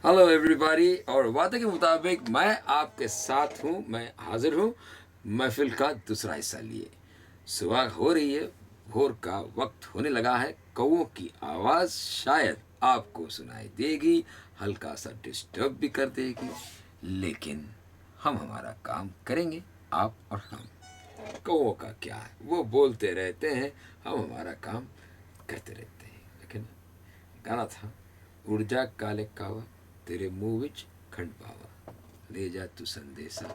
Hello everybody, और वादे के मुताबिक मैं आपके साथ हूँ, मैं हाजिर हूँ महफिल का दूसरा हिस्सा लिए। सुबह हो रही है, भोर का वक्त होने लगा है। कौओं की आवाज़ शायद आपको सुनाई देगी, हल्का सा डिस्टर्ब भी कर देगी, लेकिन हम हमारा काम करेंगे। आप और हम, कौओं का क्या है, वो बोलते रहते हैं, हम हमारा काम करते रहते हैं। लेकिन गाना था, उड़ जा काले कावा, तेरे मुंह विच खंड पावा, ले जा तू संदेशा,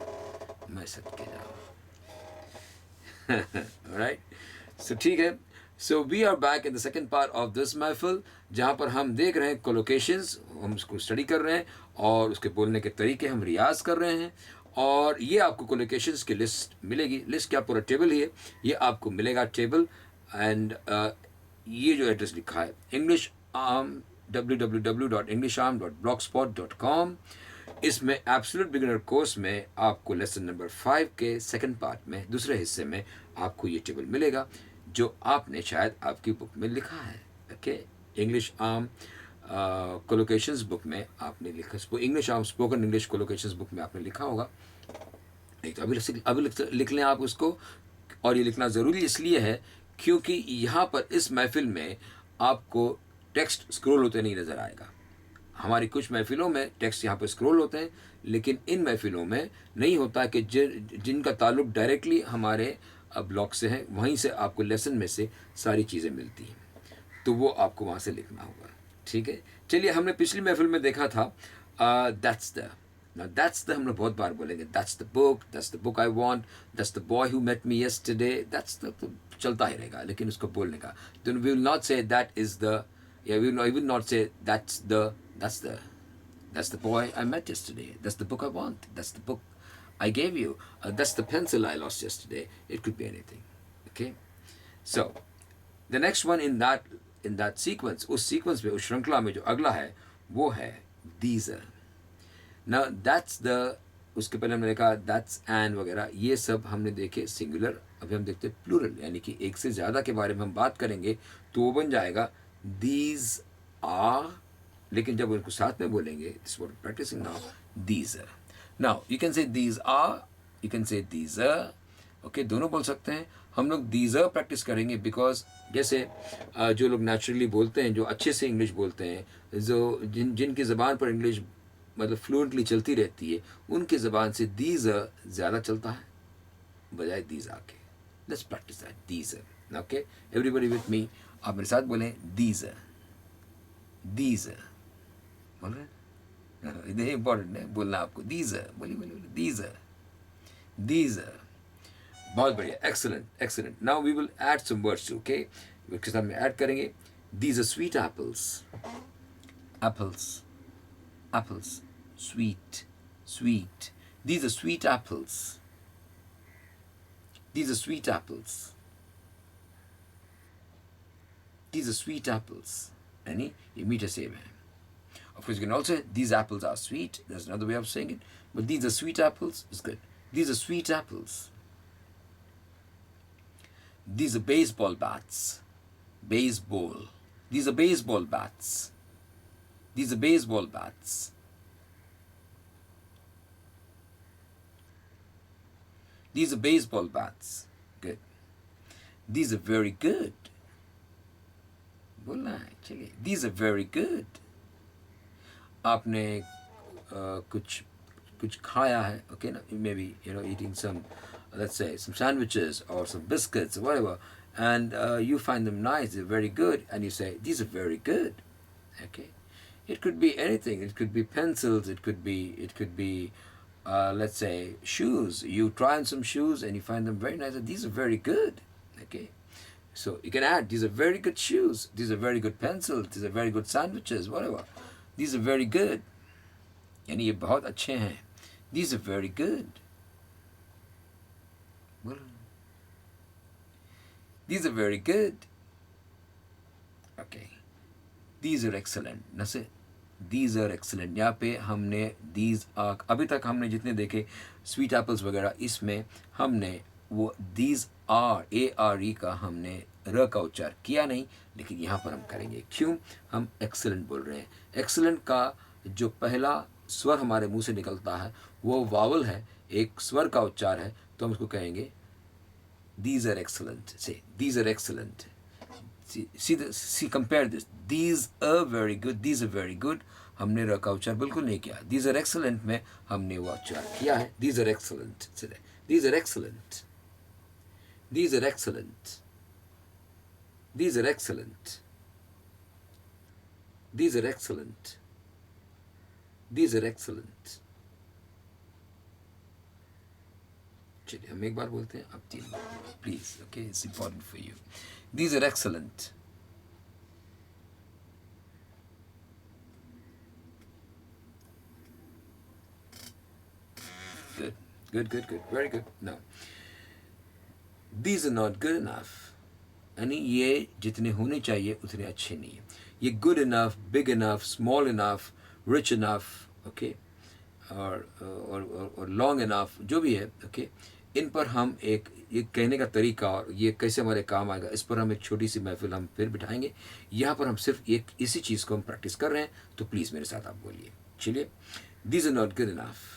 मैं सदके जावा। राइट, सो ठीक है। So we are back in the second part of this mehfil, जहाँ पर हम देख रहे हैं कोलोकेशंस, हम उसको स्टडी कर रहे हैं और उसके बोलने के तरीके हम रियाज कर रहे हैं। और ये आपको कोलोकेशंस की लिस्ट मिलेगी। लिस्ट क्या, पूरा टेबल ही है, ये आपको मिलेगा टेबल। एंड ये जो एड्रेस लिखा है, इंग्लिश आर्म, www.englisharm.blogspot.com, इसमें एब्सोल्यूट बिगिनर कोर्स में आपको लेसन नंबर 5 के सेकंड पार्ट में, दूसरे हिस्से में आपको ये टेबल मिलेगा जो आपने शायद आपकी बुक में लिखा है। Okay, English arm collocations book में आपने लिखा, English arm spoken English collocations book में आपने लिखा होगा। नहीं तो अभी लिख लें आप उसको। और ये लिखना ज़रूरी इसलिए है क्योंकि यहाँ पर इस महफिल में आपको टेक्स्ट स्क्रॉल होते नहीं नज़र आएगा। हमारी कुछ महफिलों में टेक्स्ट यहाँ पर स्क्रॉल होते हैं, लेकिन इन महफिलों में नहीं होता कि जिनका ताल्लुक डायरेक्टली हमारे ब्लॉग से है, वहीं से आपको लेसन में से सारी चीज़ें मिलती हैं, तो वो आपको वहाँ से लिखना होगा। ठीक है, चलिए, हमने पिछली महफिल में देखा था that's the, now that's the, हम लोग बहुत बार बोलेंगे that's the book I want, that's the boy who met me yesterday, that's the, तो चलता ही रहेगा। लेकिन उसको बोलने का, then we will not say that is the, yeah, we will not say that's the boy I met yesterday, that's the book I want, that's the book I gave you, that's the pencil I lost yesterday. It could be anything. Okay, so the next one in that sequence, उस sequence में, उस श्रृंखला में जो अगला है वो है दीज। ना दैट्स द, उसके पहले हमने देखा दैट्स एंड वगैरह, ये सब हमने देखे सिंगुलर। अभी हम देखते हैं प्लूरल, यानी कि एक से ज़्यादा के बारे में हम बात करेंगे तो वो बन जाएगा दीज आर। लेकिन जब उनको साथ में बोलेंगे, this what practising now, these are. Now you can say these are, you can say these are. Okay, दोनों बोल सकते हैं। हम लोग दीज आर प्रैक्टिस करेंगे बिकॉज जैसे जो लोग नेचुरली बोलते हैं, जो अच्छे से इंग्लिश बोलते हैं, जो जिनकी ज़बान पर इंग्लिश मतलब फ्लुएंटली चलती रहती है, उनकी ज़बान से दीज ज़्यादा चलता है बजाय दीज आके। Let's practice that, these. Okay, everybody with me, आप मेरे साथ बोलें दीज, दीज। बोल रहे हैं, इतने इंपॉर्टेंट है बोलना आपको, दीज, बोलिए बोलिए बोलिए, दीज, दीज। बहुत बढ़िया, excellent excellent. Now we will add some words, okay, इसके साथ में ऐड करेंगे। These are sweet apples, apples, apples, sweet, sweet. These are sweet apples. These are sweet apples. These are sweet apples. यानी ये मीठे सेब हैं। Of course, you can also say these apples are sweet. There's another way of saying it. But these are sweet apples is good. These are sweet apples. These are baseball bats. Baseball. These are baseball bats. These are baseball bats. These are baseball bats. Good. These are very good. बोलना है, चलिए। These are very good. आपने कुछ कुछ खाया है, okay, ना, maybe eating some, let's say some sandwiches or some biscuits or whatever, and you find them nice, they're very good, and you say these are very good. Okay, it could be anything. It could be pencils. It could be let's say shoes. You try on some shoes and you find them very nice. And these are very good. Okay, so you can add, these are very good shoes. These are very good pencils. These are very good sandwiches. Whatever. These are very good. यानी ये बहुत अच्छे हैं. These are very good. These are very good. Okay. These are excellent. न से these are excellent. यहाँ पे हमने दीज आर, अभी तक हमने जितने देखे स्वीट एप्पल्स वगैरह, इसमें हमने वो दीज आर, ARE का हमने र का उच्चार किया नहीं, लेकिन यहाँ पर हम करेंगे। क्यों? हम एक्सलेंट बोल रहे हैं। एक्सलेंट का जो पहला स्वर हमारे मुंह से निकलता है वो वावल है, एक स्वर का उच्चार है, तो हम उसको कहेंगे these are excellent. Say these are excellent. See compare this. These are very good. These are very good. हमने र का उच्चार बिल्कुल नहीं किया. These are excellent में हमने वो उच्चार किया है. These are excellent. These are excellent. These are excellent. These are excellent. These are excellent. These are excellent. चलिए हम एक बार बोलते हैं, अब 3 बार please. Okay, it's important for you. These are excellent. good, very good. Now these are not good enough. यानी ये जितने होने चाहिए उतने अच्छे नहीं है. ये good enough, big enough, small enough, rich enough, okay, और long enough, जो भी है, okay, इन पर हम एक कहने का तरीका और ये कैसे हमारे काम आएगा, इस पर हम एक छोटी सी महफिल हम फिर बिठाएंगे. यहाँ पर हम सिर्फ एक इसी चीज़ को हम प्रैक्टिस कर रहे हैं, तो प्लीज़ मेरे साथ आप बोलिए. चलिए. These are not good enough.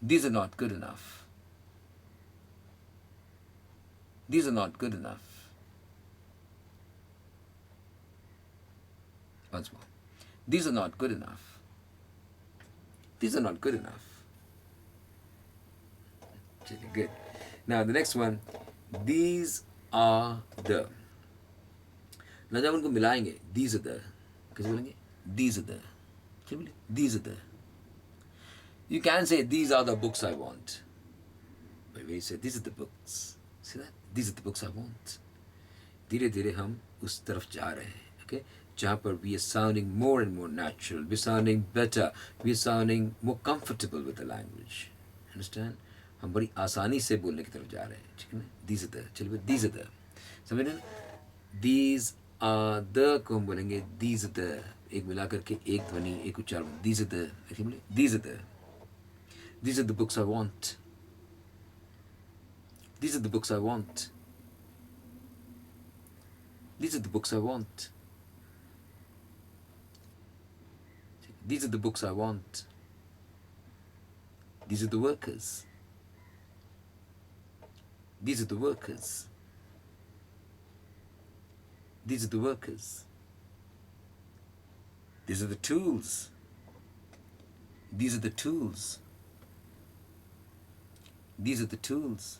These are not good enough. These are not good enough. Once more. These are not good enough. These are not good enough. Good. Now the next one. These are the. ना जब उनको मिलाएंगे, these are the, कैसे बोलेंगे? These are the. क्या बोले? These are the. You can say these are the books I want. But when you say these are the books, see that? These are the books I want. धीरे धीरे हम उस तरफ जा रहे हैं, okay? जहाँ पर we are sounding more and more natural, we are sounding better, we are sounding more comfortable with the language. Understand? हम बड़ी आसानी से बोलने की तरफ जा रहे हैं, ठीक है ना? These are the, चलिए these are the, समझ रहे हैं? These are the को हम बोलेंगे these are the, एक मिला करके एक ध्वनि एक उच्चारण. These are the, ऐसे बोले these are the. These are the books I want. These are the books I want. These are the books I want. These are the books I want. These are the workers. These are the workers. These are the workers. These are the tools. These are the tools. These are the tools.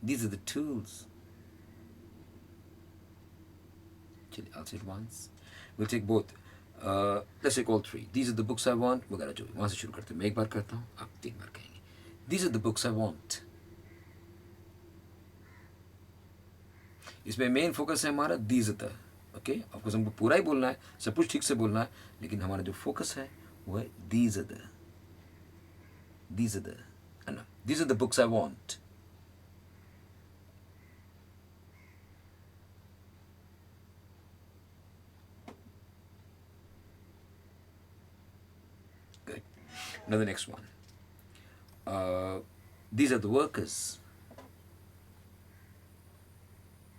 These are the tools. I'll say it once. We'll take both. Let's take all three. These are the books I want. वगैरह जो वहाँ से शुरू करते हैं. मैं एक बार करता हूँ, आप 3 बार कहेंगे. These are the books I want. इसमें मेन फोकस है हमारा these are the. Okay, of course हमको पूरा ही बोलना है, सब कुछ ठीक से बोलना है, लेकिन हमारा जो फोकस है वो है these are the. These are the, no, these are the books I want. Good. Now the next one. These are the workers.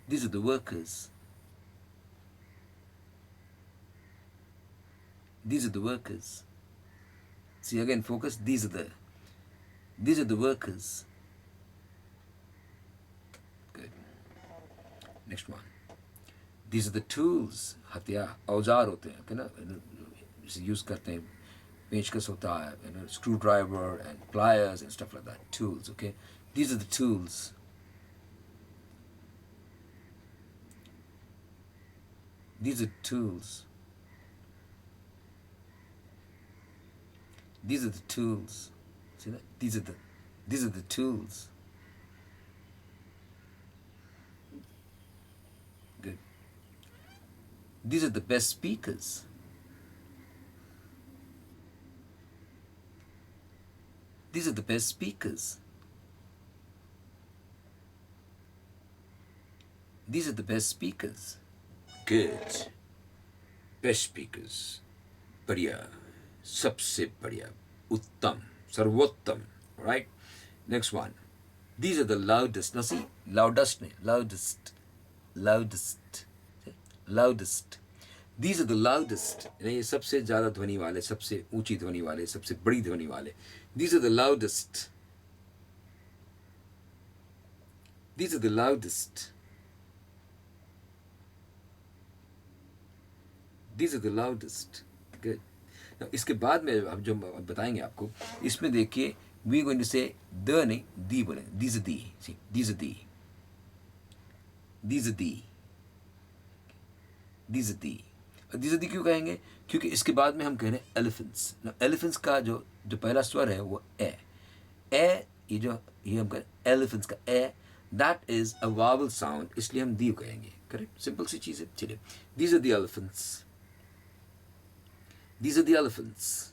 These are the workers. These are the workers. See again, focus. These are the. These are the workers. Good. Next one. These are the tools. हथियार, औजार होते हैं, ना, इसे use करते हैं. पेचकस होता है, screwdriver and pliers and stuff like that. Tools, okay. These are the tools. These are tools. These are the tools. See that? These are the tools. Good. These are the best speakers. These are the best speakers. These are the best speakers. Good. Best speakers. बढ़िया. सबसे बढ़िया. उत्तम. सर्वोत्तम. Right? Next one. These are the loudest. Now see, loudest. Loudest. Loudest. loudest. These are the loudest. ये सबसे ज़्यादा ध्वनि वाले, सबसे ऊंची ध्वनि वाले, सबसे बड़ी ध्वनि वाले. These are the loudest. These are the loudest. These are the loudest. Good. Now, इसके बाद में हम जो बताएंगे आपको, इसमें देखिए we going to say the नहीं the बोले. These are the. See, these are the. These are the. These are the. These are the क्यों कहेंगे? क्योंकि इसके बाद में हम कह रहे हैं elephants. Now, elephants का जो पहला स्वर है वो ए. ए ये हम कह रहे हैं elephants का ए. That is a vowel sound. इसलिए हम दी कहेंगे. Correct? Simple सी चीज़ है. चलिए. These are the elephants. These are the elephants.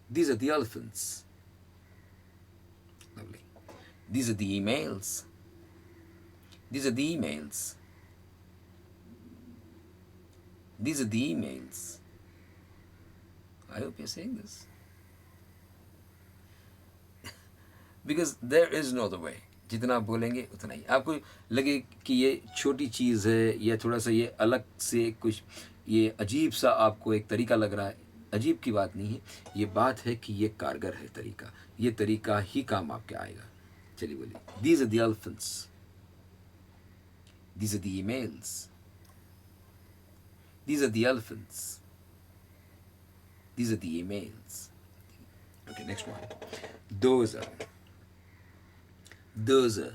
These are the elephants. Lovely. These are the emails. These are the emails. These are the emails. I hope you're saying this. Because there is no other way. जितना आप बोलेंगे उतना ही. आपको लगे कि ये छोटी चीज़ है या थोड़ा सा ये अलग से कुछ ये अजीब सा आपको एक तरीका लग रहा है, अजीब की बात नहीं है. ये बात है कि ये कारगर है तरीका. ये तरीका ही काम आपके आएगा. चलिए बोलिए. These are the elephants. These are the emails. These are the elephants. These are the emails. Okay, next one. Those are. Those are.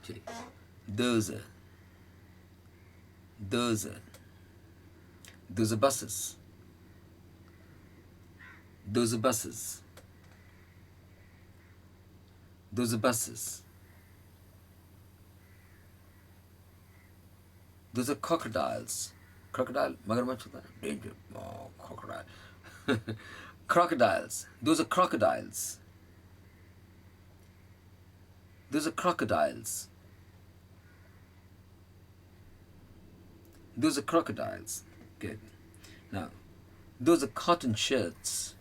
चलिए. Those are. Those are. Those are buses. Those are buses. Those are buses. Those are crocodiles. Crocodile, मगरमच्छ होता है. Danger. Oh, crocodile. Crocodiles. Those are crocodiles. Those are crocodiles. Those are crocodiles. Good. Now, those are cotton shirts.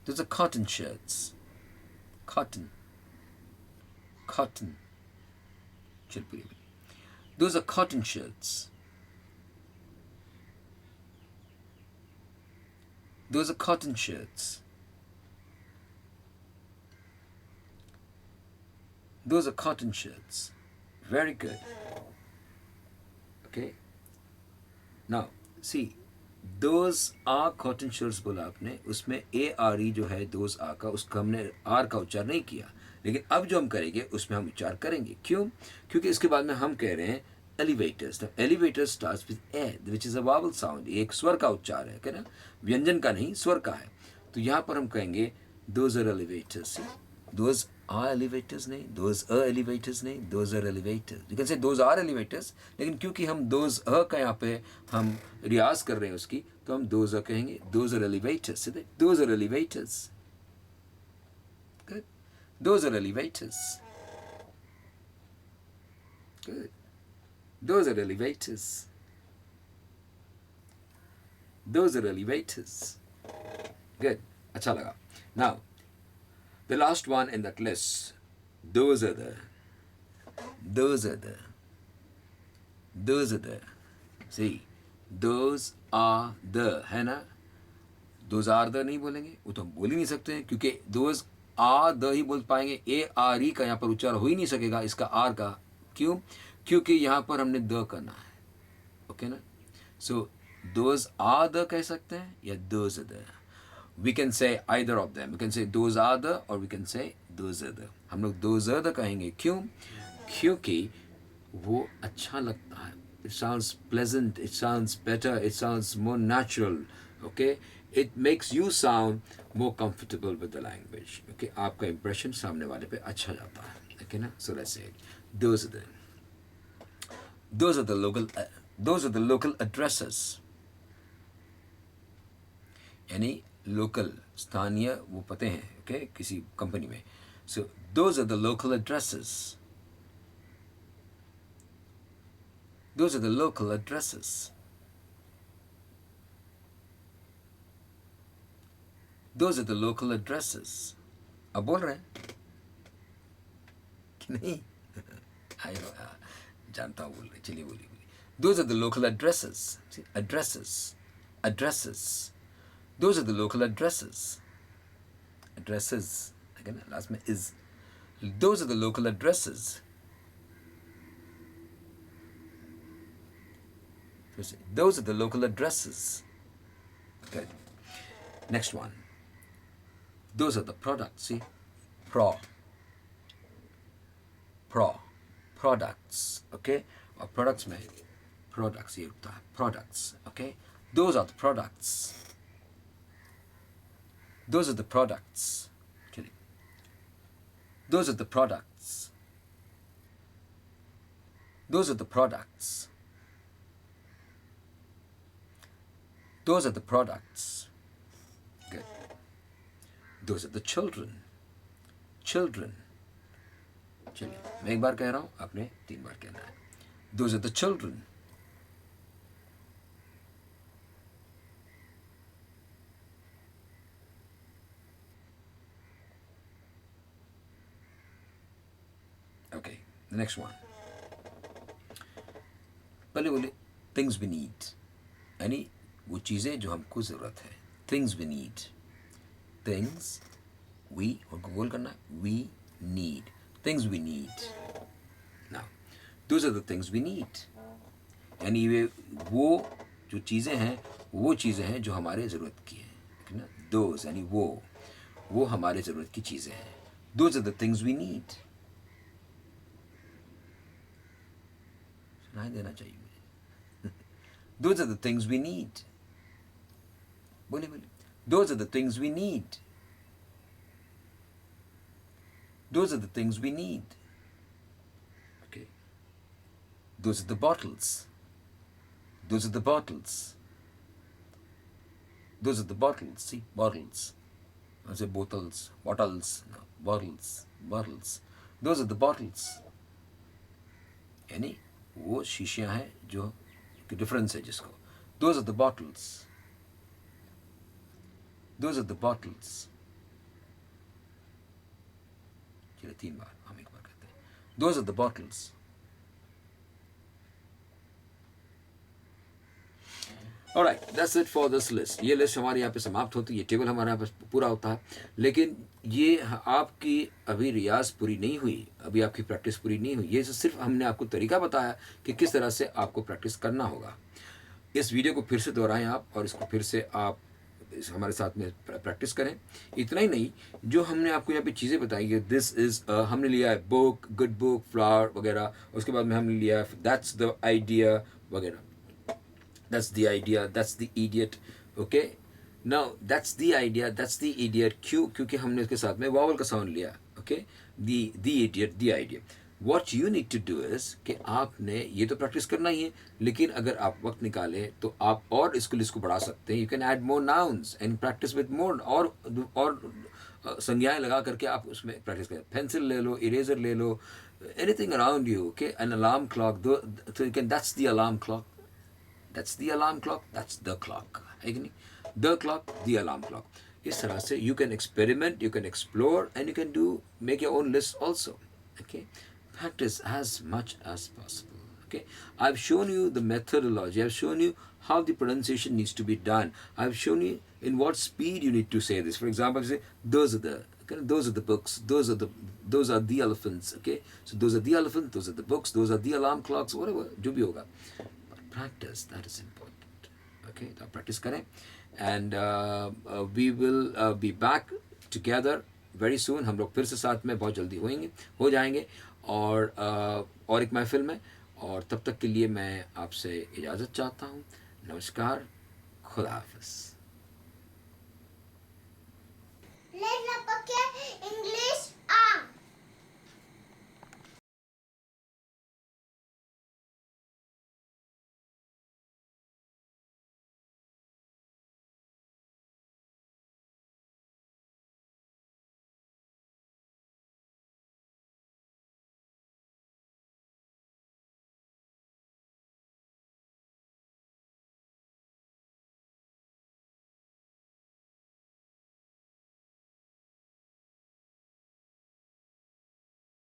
Those are cotton shirts. Cotton. Cotton. Those are cotton shirts. Those are cotton shirts. Those are cotton shirts. Very good. Okay. Now, see, those are cotton shirts बोला आपने, उसमें ARE जो है those are का, उसका हमने R का उच्चार नहीं किया. लेकिन अब जो हम करेंगे उसमें हम उच्चार करेंगे. क्यों? क्योंकि इसके बाद में हम कह रहे हैं elevators. Now, elevator starts with a, which is a vowel sound. एक स्वर का उच्चार है, क्या ना? व्यंजन का नहीं, स्वर का है. तो यहाँ पर हम कहेंगे those are elevators. See? Those are elevators नहीं, those are elevators नहीं, those are elevators. You can say those are elevators. लेकिन क्योंकि हम those are का यहाँ पे हम रियाज कर रहे हैं उसकी, तो हम those are कहेंगे. Those are elevators. See? Those are elevators. Good. Those are elevators. Good. Those are elevators. Those are elevators. Good. अच्छा लगा. Now, the last one in that list. Those are the. Those are the. Those are the. See, those are the, है ना? Those are the नहीं बोलेंगे, वो तो हम बोल ही नहीं सकते हैं, क्योंकि those are the ही बोल पाएंगे. ARE का यहाँ पर उच्चार हो ही नहीं सकेगा, इसका R का. क्यों? क्योंकि यहाँ पर हमने द करना है. ओके ना? सो those are the कह सकते हैं या those are the. We can say either of them. We can say those are the or we can say those are the. हम लोग those are the कहेंगे. क्यों? क्योंकि वो अच्छा लगता है. It sounds pleasant. It sounds better. It sounds more natural. Okay? It makes you sound more comfortable with the language. Okay? आपका impression सामने वाले पे अच्छा जाता है. Okay ना? So let's say it. Those are the. Those are the local. Those are the local addresses. यानी local, स्थानीय वो पते हैं. ओके, किसी कंपनी में. So those are the local addresses. Those are the local addresses. Those are the local addresses. अब बोल रहे हैं कि नहीं? आई नो, जानता हूँ बोल रहे, चलिए बोलिए बोलिए. Those are the local addresses. See, addresses, addresses. Those are the local addresses. Addresses. Again, last में is. Those are the local addresses. Those are the local addresses. Good. Next one. Those are the products. See, products. Okay, और products में products ये होता है products. Okay, those are the products. Those are the products. चलिए, those are the products. Those are the products. Those are the products. Good. Those are the children. Children. चलिए, मैं एक बार कह रहा हूँ, आपने 3 बार कहना है. Those are the children. Okay, the next one. पहले बोले things we need, यानी वो चीज़ें जो हमको ज़रूरत है. Things we need. Things we, उनको गोल करना, we need. Things we need. Now, those are the things we need. यानी वो जो चीज़ें हैं, वो चीज़ें हैं जो हमारे ज़रूरत की हैं, ठीक है ना. Those यानी वो हमारे ज़रूरत की चीज़ें हैं. Those are the things we need. सुनाई देना चाहिए मुझे. Those are the things we need. बोलिए बोलिए. Those are the things we need. Those are the things we need. Okay. Those are the bottles. Those are the bottles. Those are the bottles. See, bottles. I say bottles, bottles, no, bottles, bottles. Those are the bottles. यानी वो शीशियाँ हैं जो difference है जिसको. Those are the bottles. Those are the bottles. चलिए 3 बार, हम एक बार कहते हैं. Those are the bottles. Alright, that's it for this list. ये लिस्ट हमारे यहाँ पे समाप्त होती है, ये टेबल हमारे यहाँ पे पूरा होता है. लेकिन ये आपकी अभी रियाज पूरी नहीं हुई, अभी आपकी प्रैक्टिस पूरी नहीं हुई. ये सिर्फ हमने आपको तरीका बताया कि किस तरह से आपको प्रैक्टिस करना होगा. इस वीडियो को फिर से दोहराएं आप, और इसको फिर से आप हमारे साथ में प्रैक्टिस करें. इतना ही नहीं, जो हमने आपको यहाँ पे चीज़ें बताई कि दिस इज़, हमने लिया है बुक, गुड बुक, फ्लावर वगैरह. उसके बाद में हमने लिया है दैट्स द आइडिया वगैरह. That's the idea, that's the idiot. Okay, now that's the idea, that's the idiot. क्योंकि हमने उसके साथ में वावल का साउंड लिया. Okay, the idiot, the idea. What you need to do is कि आपने ये तो प्रैक्टिस करना ही है, लेकिन अगर आप वक्त निकालें तो आप और इसको लिस्ट को बढ़ा सकते हैं. You can add more nouns and practice with more, और संज्ञाएं लगा करके आप उसमें प्रैक्टिस करें. पेंसिल ले लो, इरेजर ले लो, anything around you. Okay, an alarm clock, so you can, that's the alarm clock. That's the alarm clock. That's the clock. है कि नहीं? The clock, the alarm clock. इस तरह से you can experiment, you can explore, and you can make your own list also. Okay, practice as much as possible. Okay, I've shown you the methodology. I've shown you how the pronunciation needs to be done. I've shown you in what speed you need to say this. For example, you say those are the books. Those are the elephants. Okay, so those are the elephants. Those are the books. Those are the alarm clocks. Whatever, जो भी होगा. Practice, that is important. Okay, तो practice करें, and we will be back together very soon. हम लोग फिर से साथ में बहुत जल्दी हो जाएंगे, और एक महफिल में. और तब तक के लिए मैं आपसे इजाज़त चाहता हूँ. नमस्कार, खुदा हाफिज़. Let's look at English